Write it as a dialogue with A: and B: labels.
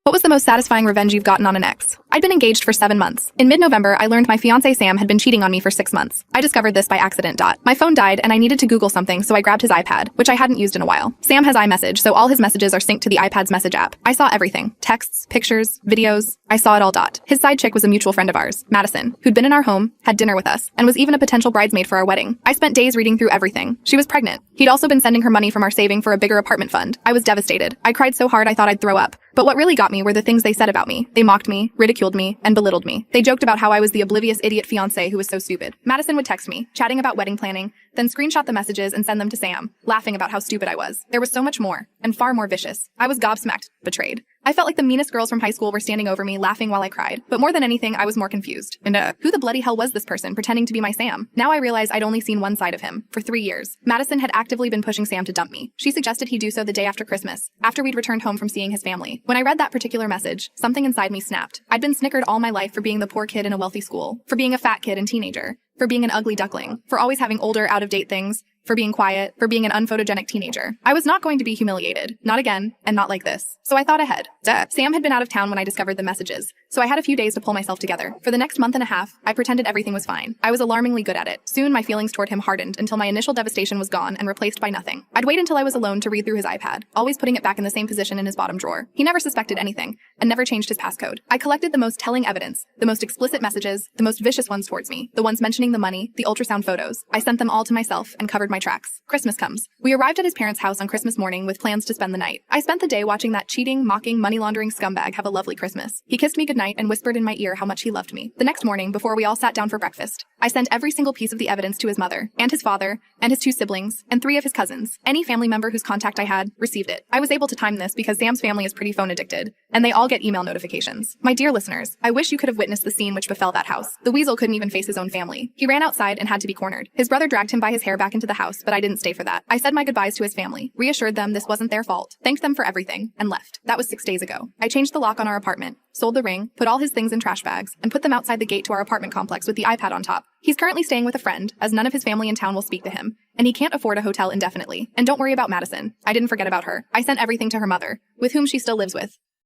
A: What was the most satisfying revenge you've gotten on an ex? I'd been engaged for 7 months. In mid-November, I learned my fiancé Sam had been cheating on me for 6 months. I discovered this by accident. My phone died and I needed to Google something, so I grabbed his iPad, which I hadn't used in a while. Sam has iMessage, so all his messages are synced to the iPad's message app. I saw everything. Texts, pictures, videos. I saw it all. His side chick was a mutual friend of ours, Madison, who'd been in our home, had dinner with us, and was even a potential bridesmaid for our wedding. I spent days reading through everything. She was pregnant. He'd also been sending her money from our saving for a bigger apartment fund. I was devastated. I cried so hard I thought I'd throw up. But what really got me were the things they said about me. They mocked me, ridiculed me, and belittled me. They joked about how I was the oblivious idiot fiancé who was so stupid. Madison would text me, chatting about wedding planning, then screenshot the messages and send them to Sam, laughing about how stupid I was. There was so much more, and far more vicious. I was gobsmacked, betrayed. I felt like the meanest girls from high school were standing over me, laughing while I cried. But more than anything, I was more confused. And who the bloody hell was this person pretending to be my Sam? Now I realize I'd only seen one side of him. For 3 years, Madison had actively been pushing Sam to dump me. She suggested he do so the day after Christmas, after we'd returned home from seeing his family. When I read that particular message, something inside me snapped. I'd been snickered all my life for being the poor kid in a wealthy school, for being a fat kid and teenager, for being an ugly duckling, for always having older, out-of-date things, for being quiet, for being an unphotogenic teenager. I was not going to be humiliated. Not again, and not like this. So I thought ahead. Sam had been out of town when I discovered the messages, so I had a few days to pull myself together. For the next month and a half, I pretended everything was fine. I was alarmingly good at it. Soon, my feelings toward him hardened until my initial devastation was gone and replaced by nothing. I'd wait until I was alone to read through his iPad, always putting it back in the same position in his bottom drawer. He never suspected anything, and never changed his passcode. I collected the most telling evidence, the most explicit messages, the most vicious ones towards me, the ones mentioning the money, the ultrasound photos. I sent them all to myself and covered my tracks. Christmas comes. We arrived at his parents' house on Christmas morning with plans to spend the night. I spent the day watching that cheating, mocking, money-laundering scumbag have a lovely Christmas. He kissed me goodnight and whispered in my ear how much he loved me. The next morning, before we all sat down for breakfast, I sent every single piece of the evidence to his mother, and his father, and his 2 siblings, and 3 of his cousins. Any family member whose contact I had received it. I was able to time this because Sam's family is pretty phone addicted, and they all get email notifications. My dear listeners, I wish you could have witnessed the scene which befell that house. The weasel couldn't even face his own family. He ran outside and had to be cornered. His brother dragged him by his hair back into the house, but I didn't stay for that. I said my goodbyes to his family, reassured them this wasn't their fault, thanked them for everything, and left. That was 6 days ago. I changed the lock on our apartment, sold the ring, put all his things in trash bags, and put them outside the gate to our apartment complex with the iPad on top. He's currently staying with a friend, as none of his family in town will speak to him, and he can't afford a hotel indefinitely. And don't worry about Madison. I didn't forget about her. I sent everything to her mother, with whom she still lives with.